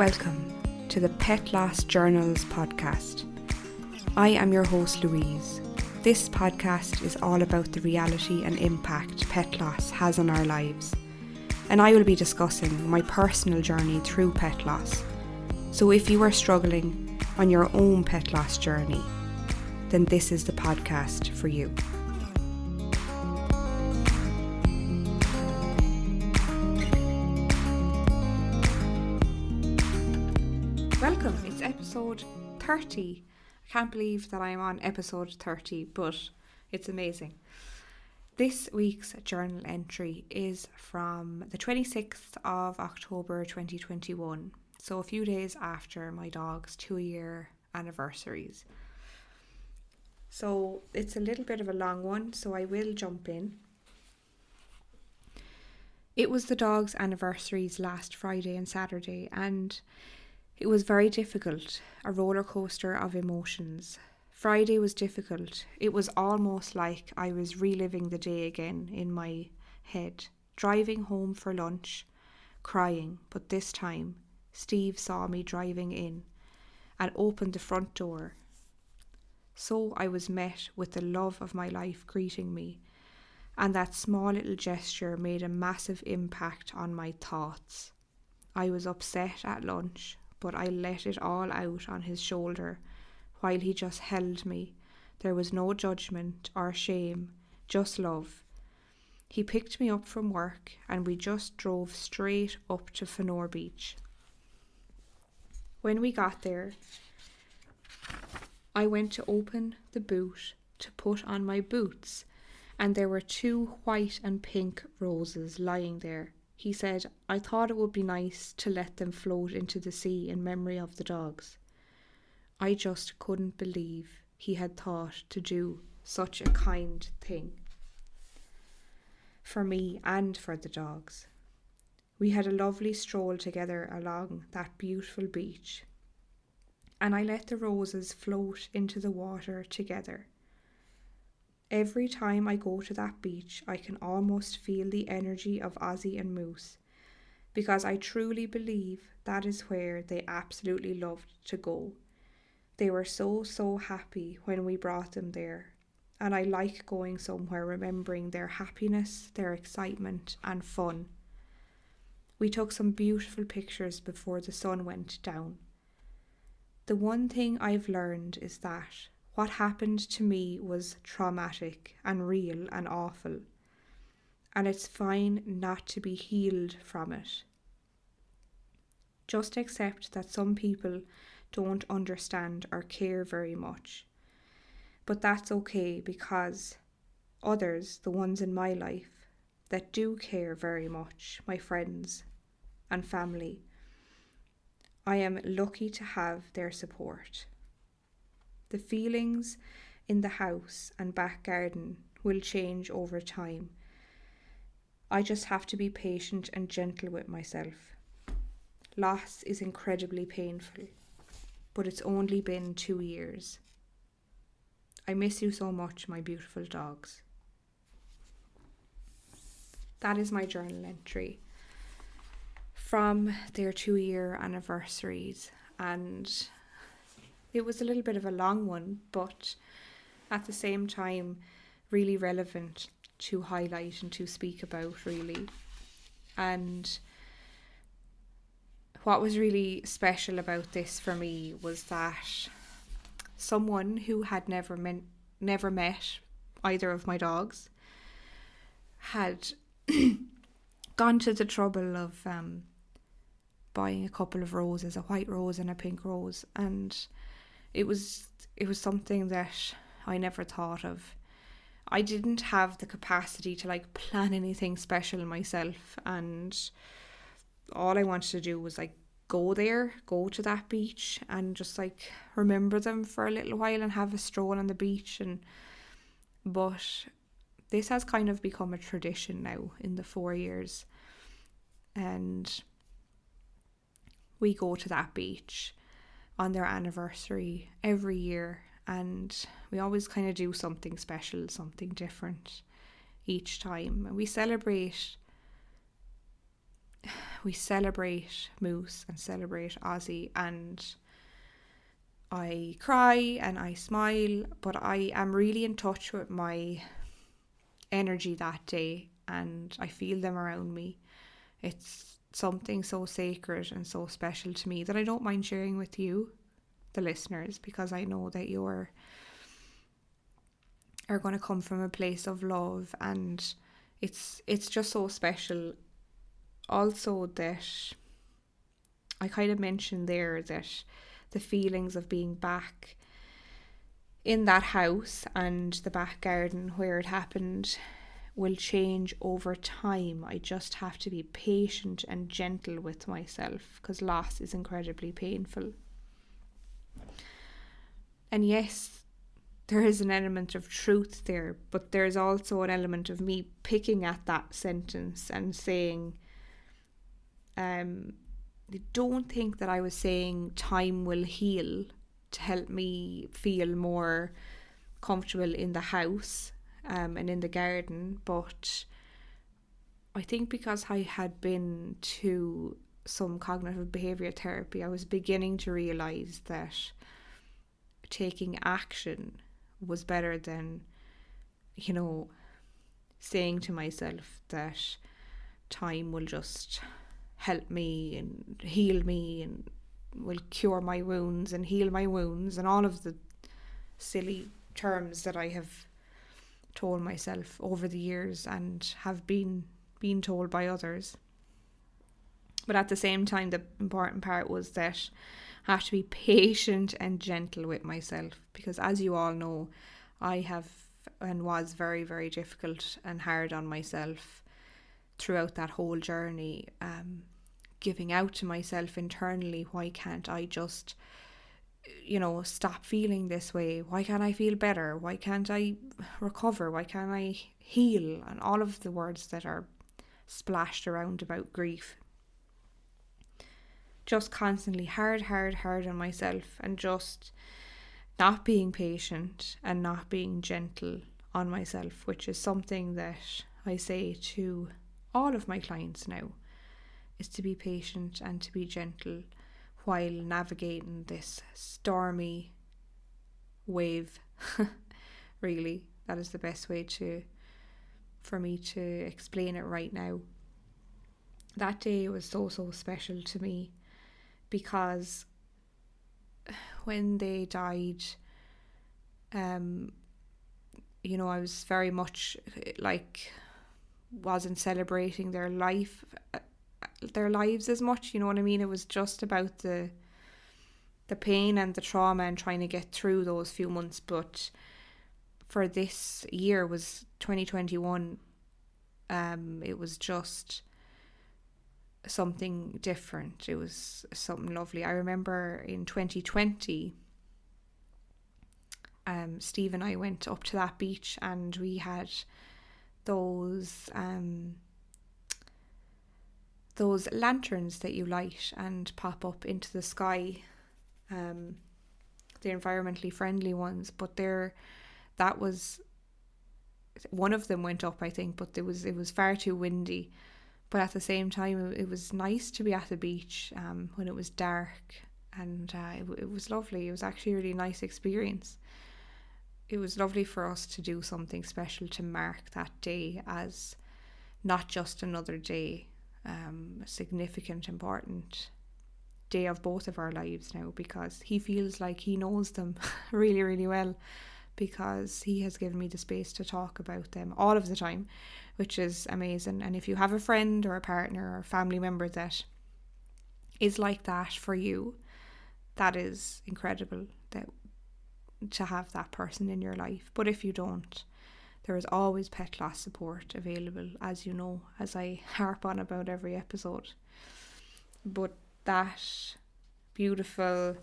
Welcome to the Pet Loss Journals podcast. I am your host Louise. This podcast is all about the reality and impact pet loss has on our lives, and I will be discussing my personal journey through pet loss. So if you are struggling on your own pet loss journey, then this is the podcast for you. Welcome, it's episode 30. I can't believe that I'm on episode 30, but it's amazing. This week's journal entry is from the 26th of October 2021, so a few days after my dog's 2-year anniversaries. So it's a little bit of a long one, so I will jump in. It was the dog's anniversaries last Friday and Saturday, and it was very difficult, a roller coaster of emotions. Friday was difficult. It was almost like I was reliving the day again in my head, driving home for lunch, crying, but this time Steve saw me driving in and opened the front door. So I was met with the love of my life greeting me, and that small little gesture made a massive impact on my thoughts. I was upset at lunch, but I let it all out on his shoulder while he just held me. There was no judgment or shame, just love. He picked me up from work and we just drove straight up to Fanor Beach. When we got there, I went to open the boot to put on my boots, and there were 2 white and pink roses lying there. He said, I thought it would be nice to let them float into the sea in memory of the dogs. I just couldn't believe he had thought to do such a kind thing for me and for the dogs. We had a lovely stroll together along that beautiful beach, and I let the roses float into the water together. Every time I go to that beach, I can almost feel the energy of Ozzy and Moose, because I truly believe that is where they absolutely loved to go. They were so happy when we brought them there, and I like going somewhere remembering their happiness, their excitement and fun. We took some beautiful pictures before the sun went down. The one thing I've learned is that what happened to me was traumatic and real and awful, and it's fine not to be healed from it. Just accept that some people don't understand or care very much, but that's okay, because others, the ones in my life that do care very much, my friends and family, I am lucky to have their support. The feelings in the house and back garden will change over time. I just have to be patient and gentle with myself. Loss is incredibly painful, but it's only been 2 years. I miss you so much, my beautiful dogs. That is my journal entry from their 2-year anniversaries, and it was a little bit of a long one, but at the same time really relevant to highlight and to speak about, really. And what was really special about this for me was that someone who had never met either of my dogs had gone to the trouble of buying a couple of roses, a white rose and a pink rose, and it was something that I never thought of. I didn't have the capacity to plan anything special myself, and all I wanted to do was go to that beach and just remember them for a little while and have a stroll on the beach. But this has kind of become a tradition now in the 4 years, and we go to that beach on their anniversary every year, and we always kind of do something special, something different each time. And we celebrate we celebrate Moose and celebrate Ozzy, and I cry and I smile, but I am really in touch with my energy that day, and I feel them around me. It's something so sacred and so special to me that I don't mind sharing with you, the listeners, because I know that you're are going to come from a place of love, and it's just so special. Also, that I kind of mentioned there that the feelings of being back in that house and the back garden where it happened will change over time. I just have to be patient and gentle with myself, because loss is incredibly painful. And yes, there is an element of truth there, but there's also an element of me picking at that sentence and saying, I don't think that I was saying time will heal to help me feel more comfortable in the house and in the garden, but I think because I had been to some cognitive behaviour therapy, I was beginning to realise that taking action was better than, saying to myself that time will just help me and heal me and will cure my wounds and heal my wounds, and all of the silly terms that I have told myself over the years and have been told by others. But at the same time, the important part was that I have to be patient and gentle with myself, because as you all know, I have and was very, very difficult and hard on myself throughout that whole journey, giving out to myself internally. Why can't I just, stop feeling this way? Why can't I feel better? Why can't I recover? Why can't I heal? And all of the words that are splashed around about grief. Just constantly hard on myself, and just not being patient and not being gentle on myself, which is something that I say to all of my clients now, is to be patient and to be gentle while navigating this stormy wave. Really, that is the best way for me to explain it right now. That day was so special to me, because when they died, I was very much wasn't celebrating their lives as much, you know what I mean? It was just about the pain and the trauma and trying to get through those few months. But for this year, was 2021, it was just something different. It was something lovely. I remember in 2020, Steve and I went up to that beach, and we had those lanterns that you light and pop up into the sky, the environmentally friendly ones. But that was one of them went up, I think, but it was far too windy. But at the same time, it was nice to be at the beach when it was dark, and it was lovely. It was actually a really nice experience. It was lovely for us to do something special to mark that day as not just another day, a significant, important day of both of our lives now, because he feels like he knows them really, really well, because he has given me the space to talk about them all of the time, which is amazing. And if you have a friend or a partner or a family member that is like that for you, that is incredible to have that person in your life. But if you don't, there is always pet loss support available, as you know, as I harp on about every episode. But that beautiful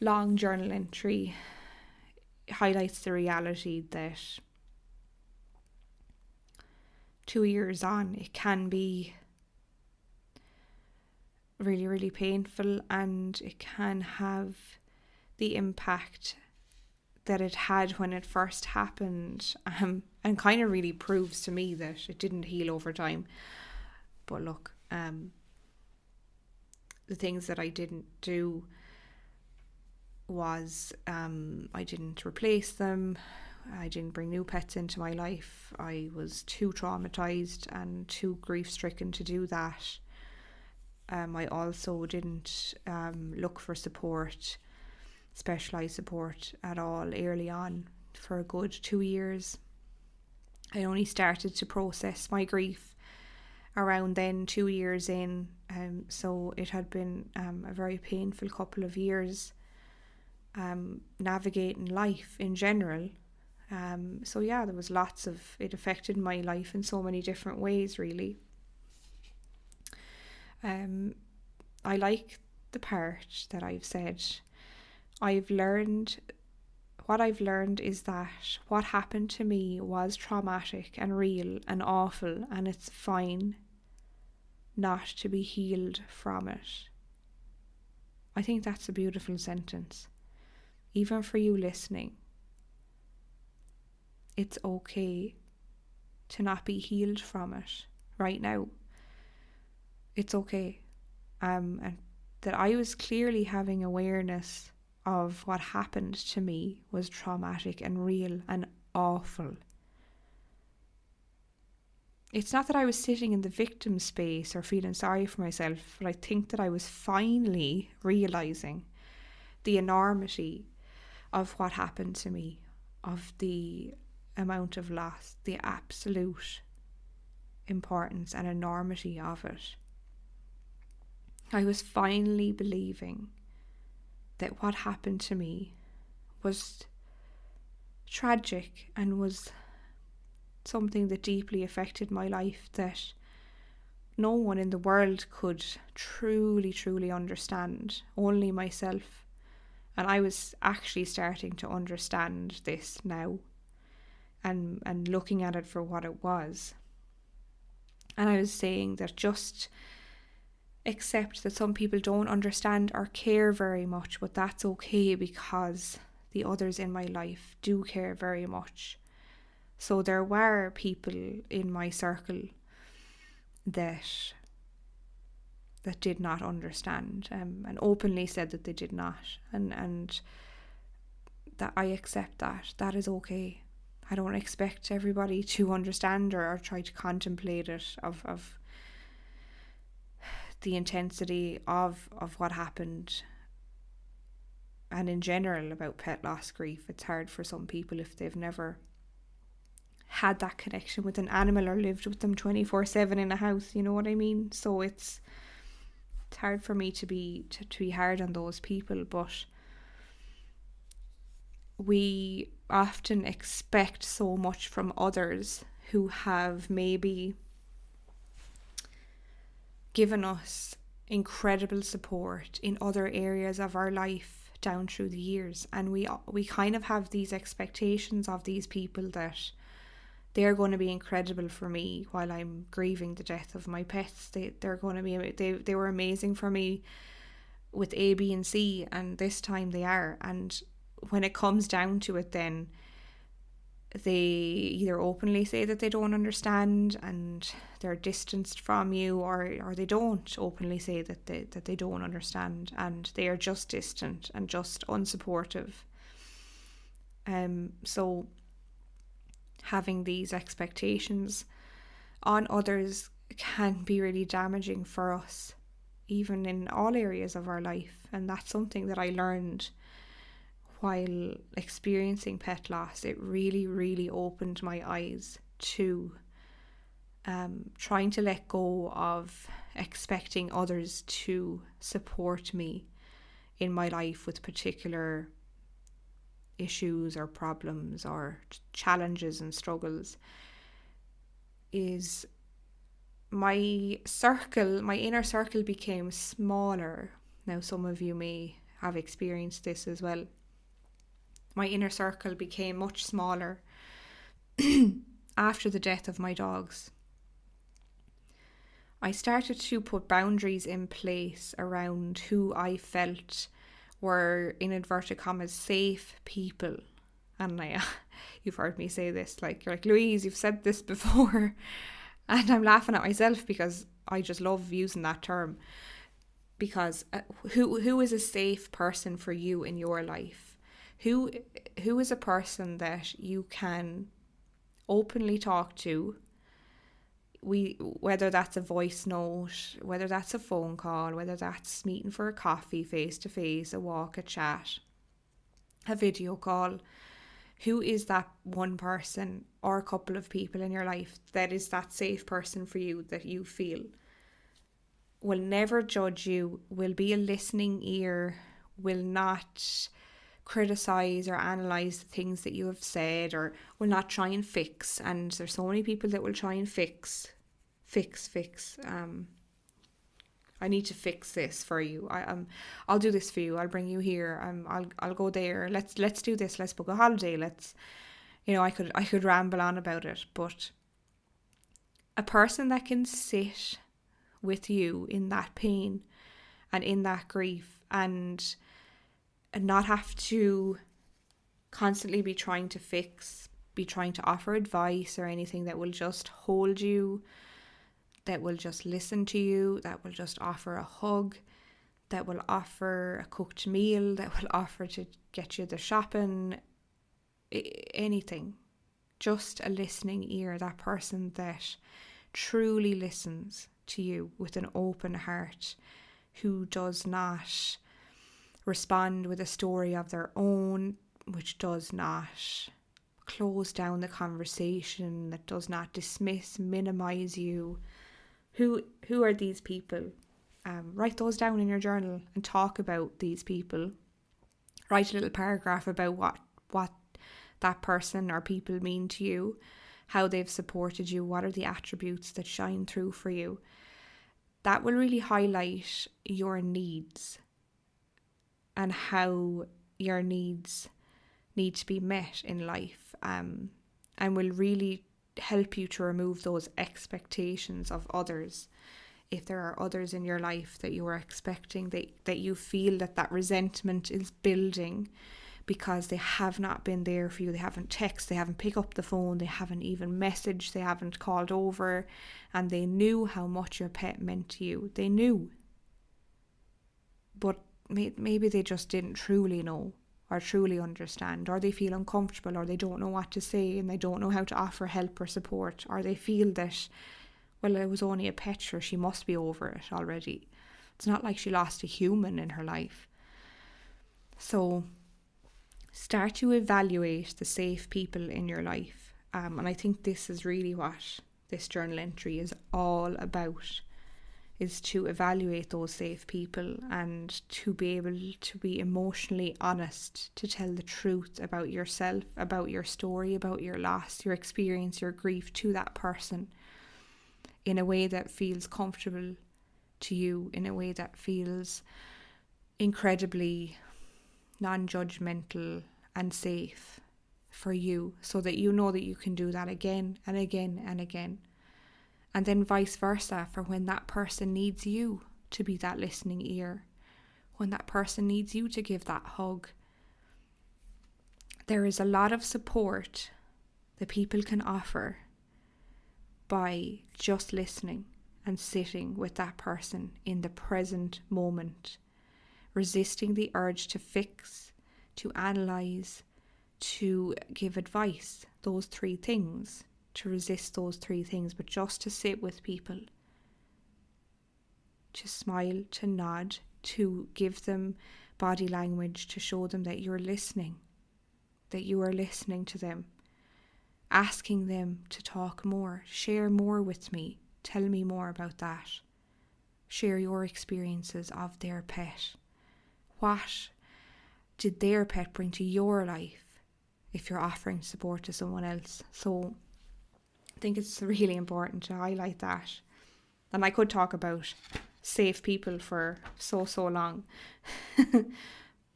long journal entry highlights the reality that 2 years on, it can be really, really painful, and it can have the impact that it had when it first happened, and kind of really proves to me that it didn't heal over time. But look, The things that I didn't do was I didn't replace them. I didn't bring new pets into my life. I was too traumatized and too grief stricken to do that. I also didn't look for support, specialised support at all early on for a good 2 years. I only started to process my grief around then, 2 years in. So it had been a very painful couple of years navigating life in general. So yeah, there was it affected my life in so many different ways, really. I like the part that I've said. What I've learned is that what happened to me was traumatic and real and awful, and it's fine not to be healed from it. I think that's a beautiful sentence. Even for you listening, it's okay to not be healed from it right now. It's okay. And that I was clearly having awareness of what happened to me was traumatic and real and awful. It's not that I was sitting in the victim space or feeling sorry for myself, but I think that I was finally realising the enormity of what happened to me, of the amount of loss, the absolute importance and enormity of it. I was finally believing that what happened to me was tragic and was something that deeply affected my life, that no one in the world could truly understand, only myself. And I was actually starting to understand this now and looking at it for what it was. And I was saying that just accept that some people don't understand or care very much, but that's okay because the others in my life do care very much. So there were people in my circle that did not understand, and openly said that they did not, and that I accept that. That is okay. I don't expect everybody to understand or try to contemplate it of the intensity of what happened. And in general about pet loss grief, it's hard for some people if they've never had that connection with an animal or lived with them 24/7 in a house, you know what I mean? So it's hard for me to be hard on those people, but we often expect so much from others who have maybe given us incredible support in other areas of our life down through the years, and we kind of have these expectations of these people that they're going to be incredible for me while I'm grieving the death of my pets. They're going to be they were amazing for me with A, B and C, and this time they are. And when it comes down to it, then they either openly say that they don't understand and they're distanced from you, or they don't openly say that they don't understand and they are just distant and just unsupportive. So having these expectations on others can be really damaging for us, even in all areas of our life. And that's something that I learned while experiencing pet loss. It really opened my eyes to trying to let go of expecting others to support me in my life with particular issues or problems or challenges and struggles. Is my inner circle became smaller. Now some of you may have experienced this as well. My inner circle became much smaller after the death of my dogs. I started to put boundaries in place around who I felt were, in inverted commas, safe people. And you've heard me say this, you're like, Louise, you've said this before. And I'm laughing at myself because I just love using that term. Because who is a safe person for you in your life? Who who is a person that you can openly talk to? Whether that's a voice note, whether that's a phone call, whether that's meeting for a coffee face to face, a walk, a chat, a video call. Who is that one person or a couple of people in your life that is that safe person for you, that you feel will never judge you, will be a listening ear, will not criticize or analyze the things that you have said, or will not try and fix? And there's so many people that will try and fix. I need to fix this for you. I'll do this for you. I'll bring you here. I'll go there. Let's do this. Let's book a holiday. I could ramble on about it, but a person that can sit with you in that pain and in that grief, and not have to constantly be trying to fix, be trying to offer advice or anything, that will just hold you, that will just listen to you, that will just offer a hug, that will offer a cooked meal, that will offer to get you the shopping, anything. Just a listening ear, that person that truly listens to you with an open heart, who does not respond with a story of their own, which does not close down the conversation, that does not dismiss, minimize you. Who are these people? Write those down in your journal and talk about these people. Write a little paragraph about what that person or people mean to you, how they've supported you, what are the attributes that shine through for you. That will really highlight your needs and how your needs need to be met in life, and will really help you to remove those expectations of others. If there are others in your life that you are expecting, that you feel that resentment is building because they have not been there for you, they haven't texted, they haven't picked up the phone, they haven't even messaged, they haven't called over, and they knew how much your pet meant to you. They knew. But maybe they just didn't truly know or truly understand, or they feel uncomfortable, or they don't know what to say, and they don't know how to offer help or support, or they feel that, well, it was only a pet, sure, she must be over it already. It's not like she lost a human in her life. So start to evaluate the safe people in your life. And I think this is really what this journal entry is all about, is to evaluate those safe people and to be able to be emotionally honest, to tell the truth about yourself, about your story, about your loss, your experience, your grief to that person in a way that feels comfortable to you, in a way that feels incredibly non-judgmental and safe for you, so that you know that you can do that again and again and again. And then vice versa, for when that person needs you to be that listening ear, when that person needs you to give that hug. There is a lot of support that people can offer by just listening and sitting with that person in the present moment, resisting the urge to fix, to analyse, to give advice, those three things. To resist those three things, but just to sit with people, to smile, to nod, to give them body language, to show them that you're listening, that you are listening to them, asking them to talk more, share more with me, tell me more about that, share your experiences of their pet. What did their pet bring to your life if you're offering support to someone else? So I think it's really important to highlight that. And I could talk about safe people for so long.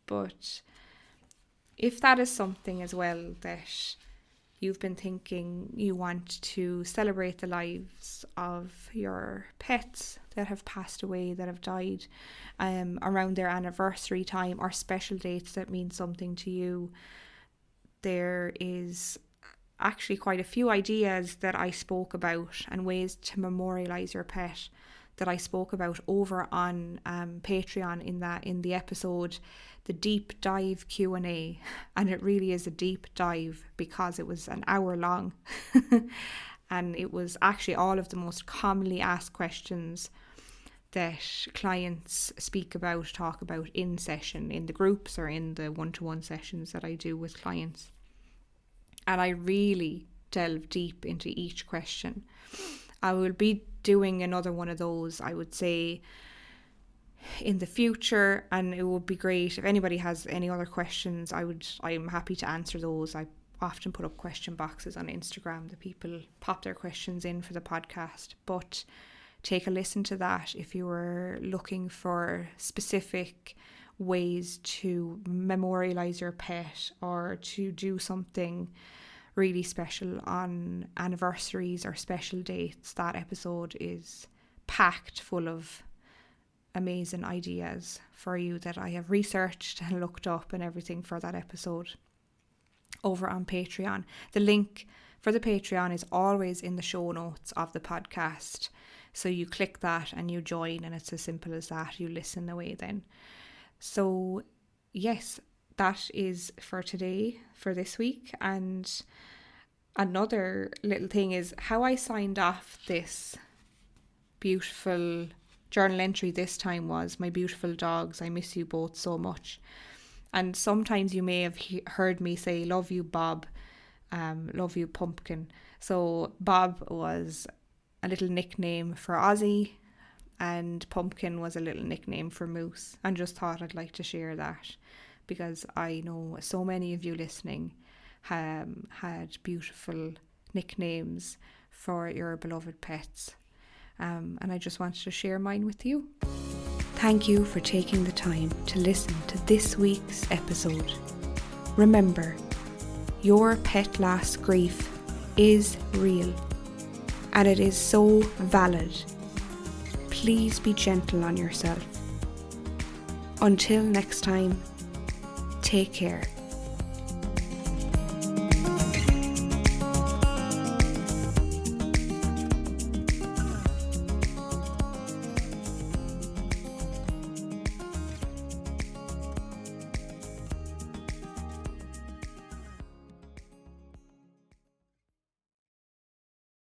But if that is something as well that you've been thinking you want to celebrate the lives of your pets that have passed away, that have died, around their anniversary time, or special dates that mean something to you, there is actually quite a few ideas that I spoke about and ways to memorialize your pet that I spoke about over on Patreon in the episode, the deep dive Q&A. And it really is a deep dive because it was an hour long. And it was actually all of the most commonly asked questions that clients talk about in session, in the groups or in the one-to-one sessions that I do with clients. And I really delve deep into each question. I will be doing another one of those, I would say, in the future, and it would be great if anybody has any other questions. I'm happy to answer those. I often put up question boxes on Instagram that people pop their questions in for the podcast, but take a listen to that if you were looking for specific ways to memorialize your pet or to do something really special on anniversaries or special dates. That episode is packed full of amazing ideas for you that I have researched and looked up and everything for that episode over on Patreon. The link for the Patreon is always in the show notes of the podcast. So you click that and you join, and it's as simple as that. You listen away then. So yes, that is for today, for this week. And another little thing is how I signed off this beautiful journal entry this time was, my beautiful dogs, I miss you both so much. And sometimes you may have heard me say, love you, Bob, love you, Pumpkin. So Bob was a little nickname for Ozzy, and Pumpkin was a little nickname for Moose. And just thought I'd like to share that because I know so many of you listening had beautiful nicknames for your beloved pets. And I just wanted to share mine with you. Thank you for taking the time to listen to this week's episode. Remember, your pet loss grief is real, and it is so valid. Please be gentle on yourself. Until next time, take care.